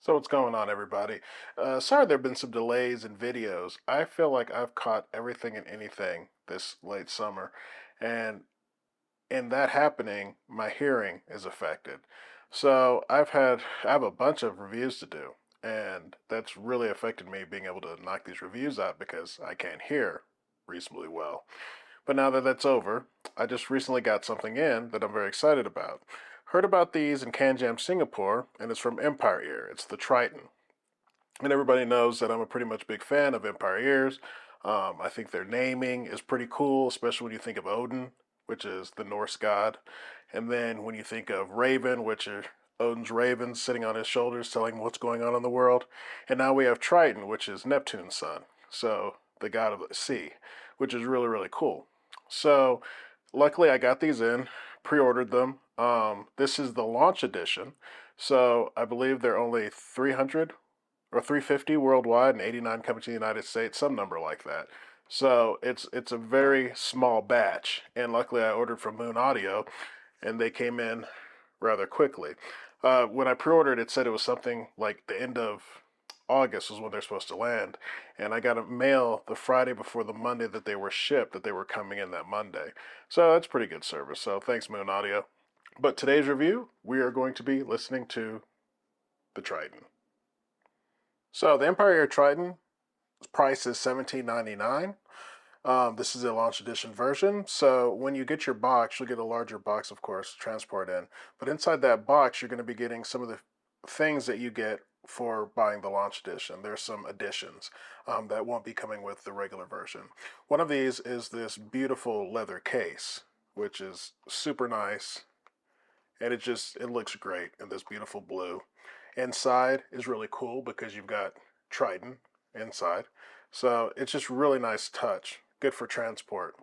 So what's going on, everybody? Sorry there have been some delays in videos. I feel like I've caught everything and anything this late summer, and in that happening, my hearing is affected. So I have a bunch of reviews to do, and that's really affected me being able to knock these reviews out because I can't hear reasonably well. But now that that's over, I just recently got something in that I'm very excited about. Heard about these in CanJam Singapore, and it's from Empire Ear. It's the Triton. And everybody knows that I'm a pretty much big fan of Empire Ears. I think their naming is pretty cool, especially when you think of Odin, which is the Norse god. And then when you think of Raven, which are Odin's ravens sitting on his shoulders telling him what's going on in the world. And now we have Triton, which is Neptune's son. So the god of the sea, which is really, really cool. So luckily I got these in, pre-ordered them. This is the launch edition. So I believe they're only 300 or 350 worldwide and 89 coming to the United States, some number like that. So it's a very small batch, and luckily I ordered from Moon Audio, and they came in rather quickly. When I pre-ordered, it said it was something like the end of August was when they're supposed to land, and I got a mail the Friday before the Monday that they were shipped that they were coming in that Monday. So that's pretty good service. So thanks, Moon Audio. But today's review, we are going to be listening to the Triton. So the Empire Ear Triton price is $17.99. This is a launch edition version. So when you get your box, you'll get a larger box, of course, to transport in. But inside that box, you're going to be getting some of the things that you get for buying the launch edition. There's some additions that won't be coming with the regular version. One of these is this beautiful leather case, which is super nice, and it looks great in this beautiful blue. Inside is really cool because you've got Triton inside. So it's just really nice touch, good for transport.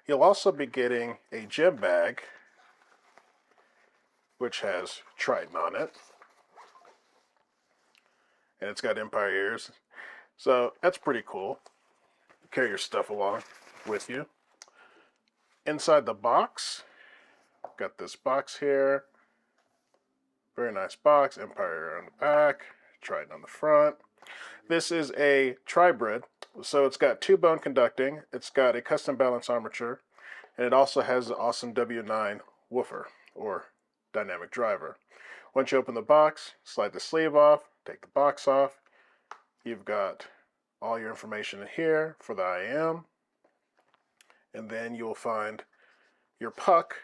You'll also be getting a gym bag, which has Triton on it. And it's got Empire ears. So that's pretty cool. Carry your stuff along with you. Inside the box, got this box here. Very nice box. Empire on the back, Triton on the front. This is a tribrid, so it's got two bone conducting, it's got a custom balance armature, and it also has the awesome W9 woofer, or dynamic driver. Once you open the box, slide the sleeve off, take the box off. You've got all your information in here for the IEM, and then you'll find your puck,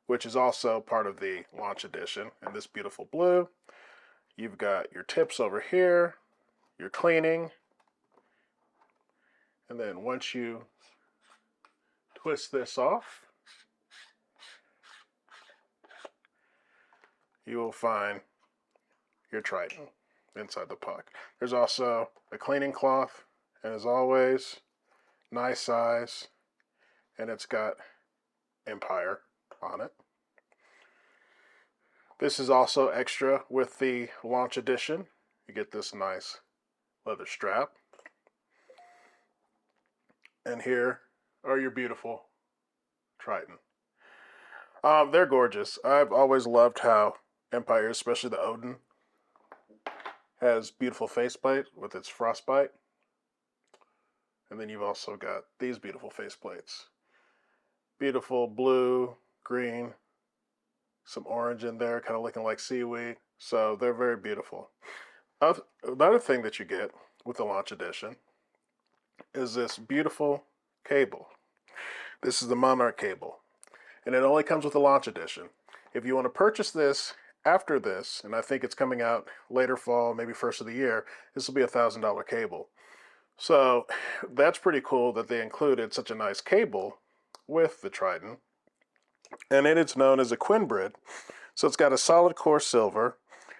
which is also part of the launch edition in this beautiful blue. You've got your tips over here, your cleaning, and then once you twist this off, you will find your Triton inside the puck. There's also a cleaning cloth, and as always, nice size, and it's got Empire on it. This is also extra with the launch edition. You get this nice leather strap. And here are your beautiful Triton. They're gorgeous. I've always loved how Empire, especially the Odin, has beautiful faceplate with its frostbite. And then you've also got these beautiful faceplates. Beautiful blue, green, some orange in there, kind of looking like seaweed. So they're very beautiful. Another thing that you get with the launch edition is this beautiful cable. This is the Monarch cable, and it only comes with the launch edition. If you want to purchase this after this, and I think it's coming out later fall, maybe first of the year, this will be $1,000 cable. So that's pretty cool that they included such a nice cable with the Triton. And it is known as a Quinbrid. So it's got a solid core silver,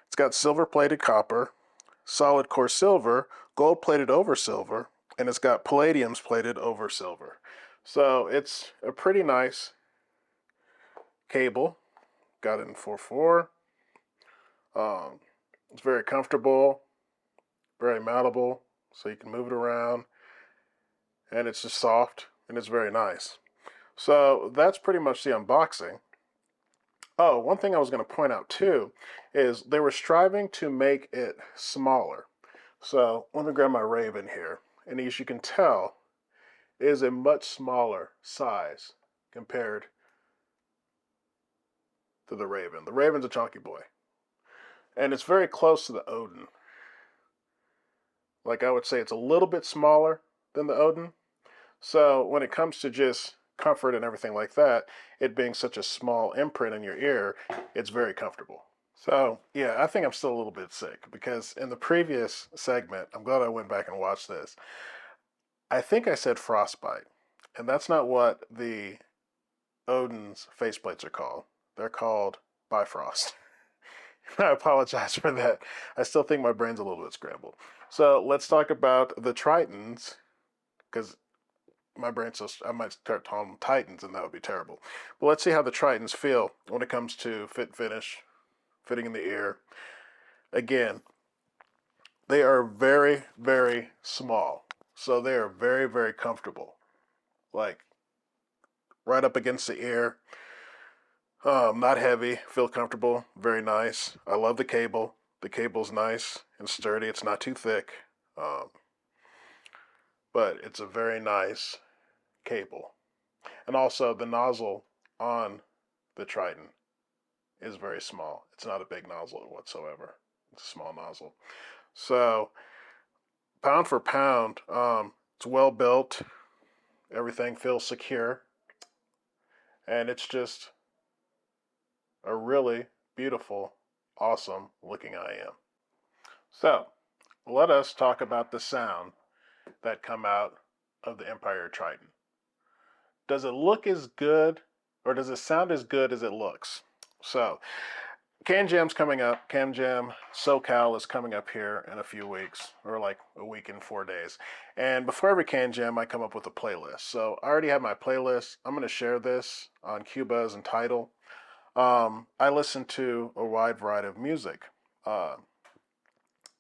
it's got silver plated copper, solid core silver, gold plated over silver, and it's got palladiums plated over silver. So it's a pretty nice cable. Got it in 4/4. It's very comfortable, very malleable, so you can move it around, and it's just soft and it's very nice. So that's pretty much the unboxing. Oh, one thing I was going to point out too is they were striving to make it smaller. So let me grab my Raven here. And as you can tell, it is a much smaller size compared to the Raven. The Raven's a chunky boy. And it's very close to the Odin. Like I would say it's a little bit smaller than the Odin. So when it comes to just comfort and everything like that, it being such a small imprint in your ear, it's very comfortable. So yeah, I think I'm still a little bit sick because in the previous segment, I'm glad I went back and watched this. I think I said frostbite, and that's not what the Odin's faceplates are called. They're called Bifrost. I apologize for that. I still think my brain's a little bit scrambled. So let's talk about the Tritons, because my brain's so I might start calling them Titans, and that would be terrible. But let's see how the Tritons feel when it comes to fit finish, fitting in the ear. Again, they are very, very small, so they are very, very comfortable. Like right up against the ear. Not heavy, feel comfortable, very nice. I love the cable. The cable's nice and sturdy. It's not too thick, um, but it's a very nice cable. And also, the nozzle on the Triton is very small. It's not a big nozzle whatsoever. It's a small nozzle. So, pound for pound, it's well built. Everything feels secure, and it's just a really beautiful, awesome looking IEM. So, let us talk about the sound that come out of the Empire Triton. Does it look as good or does it sound as good as it looks? So, Can Jam's coming up. Can Jam SoCal is coming up here in a few weeks, or like a week and 4 days. And before every Can Jam, I come up with a playlist. So I already have my playlist. I'm going to share this on Cubuzz and Tidal. I listen to a wide variety of music. Uh,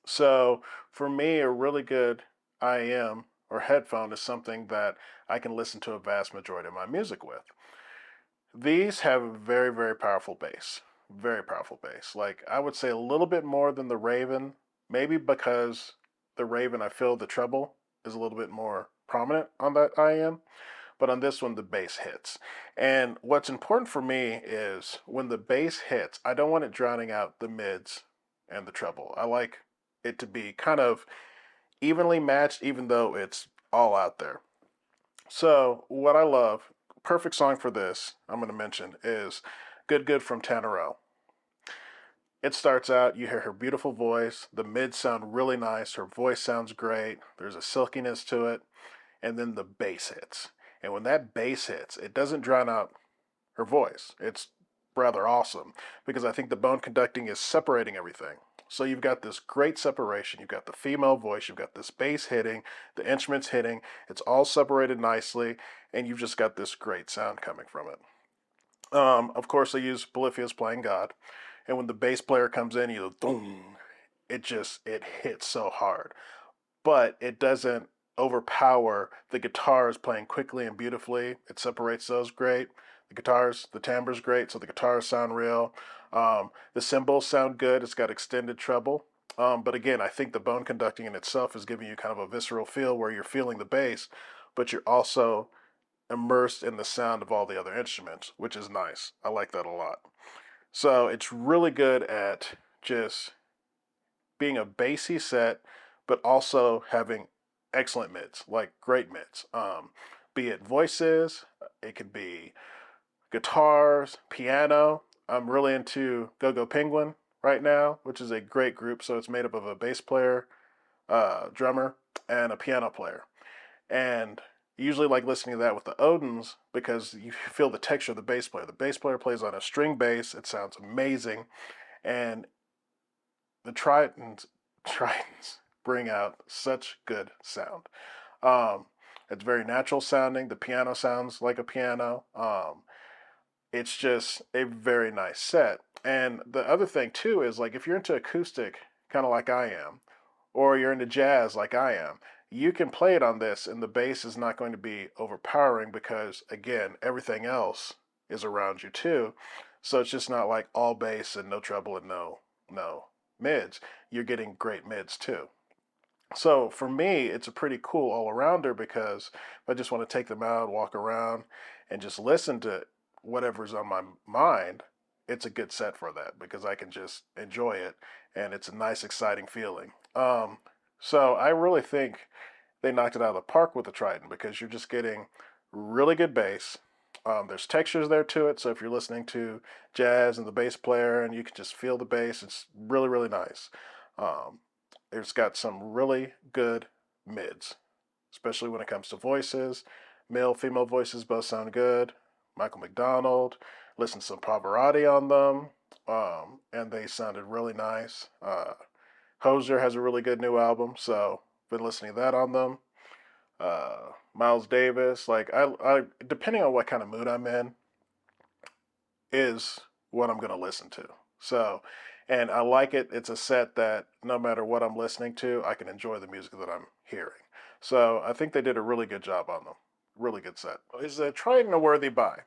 so for me, a really good IEM or headphone is something that I can listen to a vast majority of my music with. These have a very, very powerful bass. Very powerful bass. Like I would say a little bit more than the Raven, maybe because the Raven, I feel the treble is a little bit more prominent on that IEM, but on this one, the bass hits. And what's important for me is when the bass hits, I don't want it drowning out the mids and the treble. I like it to be kind of evenly matched, even though it's all out there. So, what I love, perfect song for this, I'm going to mention, is Good Good from Tannerelle. It starts out, you hear her beautiful voice, the mids sound really nice, her voice sounds great, there's a silkiness to it, and then the bass hits. And when that bass hits, it doesn't drown out her voice. It's rather awesome because I think the bone conducting is separating everything. So you've got this great separation. You've got the female voice, you've got this bass hitting, the instruments hitting. It's all separated nicely, and you've just got this great sound coming from it. Of course, I use Polyphia's Playing God, and when the bass player comes in, you go boom. It hits so hard, but it doesn't overpower the guitars playing quickly and beautifully. It separates those great. The guitars, the timbre's great, so the guitars sound real. The cymbals sound good. It's got extended treble. But again, I think the bone conducting in itself is giving you kind of a visceral feel where you're feeling the bass, but you're also immersed in the sound of all the other instruments, which is nice. I like that a lot. So it's really good at just being a bassy set, but also having excellent mids, like great mids. Be it voices, it could be guitars, piano. I'm really into Go Go Penguin right now, which is a great group. So it's made up of a bass player, drummer, and a piano player. And usually like listening to that with the Odins because you feel the texture of the bass player. The bass player plays on a string bass. It sounds amazing. And the Tritons bring out such good sound. Um, it's very natural sounding. The piano sounds like a piano. It's just a very nice set. And the other thing too is like if you're into acoustic, kind of like I am, or you're into jazz like I am, you can play it on this, and the bass is not going to be overpowering because again, everything else is around you too. So it's just not like all bass and no treble and no mids. You're getting great mids too. So for me, it's a pretty cool all arounder because if I just want to take them out, walk around, and just listen to whatever's on my mind, it's a good set for that because I can just enjoy it and it's a nice, exciting feeling. So I really think they knocked it out of the park with the Triton because you're just getting really good bass. There's textures there to it, so if you're listening to jazz and the bass player and you can just feel the bass, it's really, really nice. Um, it's got some really good mids, especially when it comes to voices. Male, female voices both sound good. Michael McDonald, listen to some Pavarotti on them, and they sounded really nice. Hozier has a really good new album, so been listening to that on them. Miles Davis, like I depending on what kind of mood I'm in, is what I'm going to listen to. So, and I like it. It's a set that no matter what I'm listening to, I can enjoy the music that I'm hearing. So I think they did a really good job on them. Really good set. Is the Triton a worthy buy?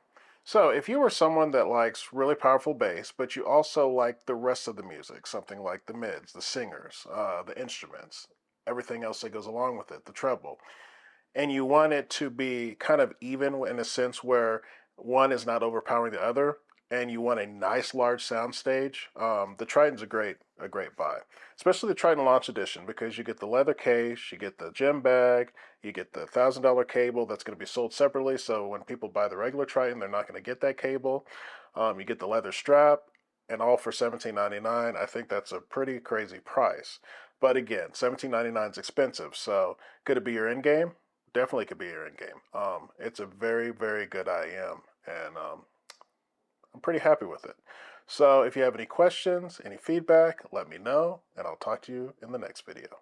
So if you are someone that likes really powerful bass, but you also like the rest of the music, something like the mids, the singers, the instruments, everything else that goes along with it, the treble, and you want it to be kind of even in a sense where one is not overpowering the other, and you want a nice large sound stage, the Triton's a great buy, especially the Triton Launch Edition because you get the leather case, you get the gem bag, you get the $1,000 cable that's going to be sold separately. So when people buy the regular Triton, they're not going to get that cable. You get the leather strap, and all for $17.99. I think that's a pretty crazy price. But again, $17.99 is expensive. So could it be your end game? Definitely could be your end game. It's a very, very good IEM, and I'm pretty happy with it. So if you have any questions, any feedback, let me know, and I'll talk to you in the next video.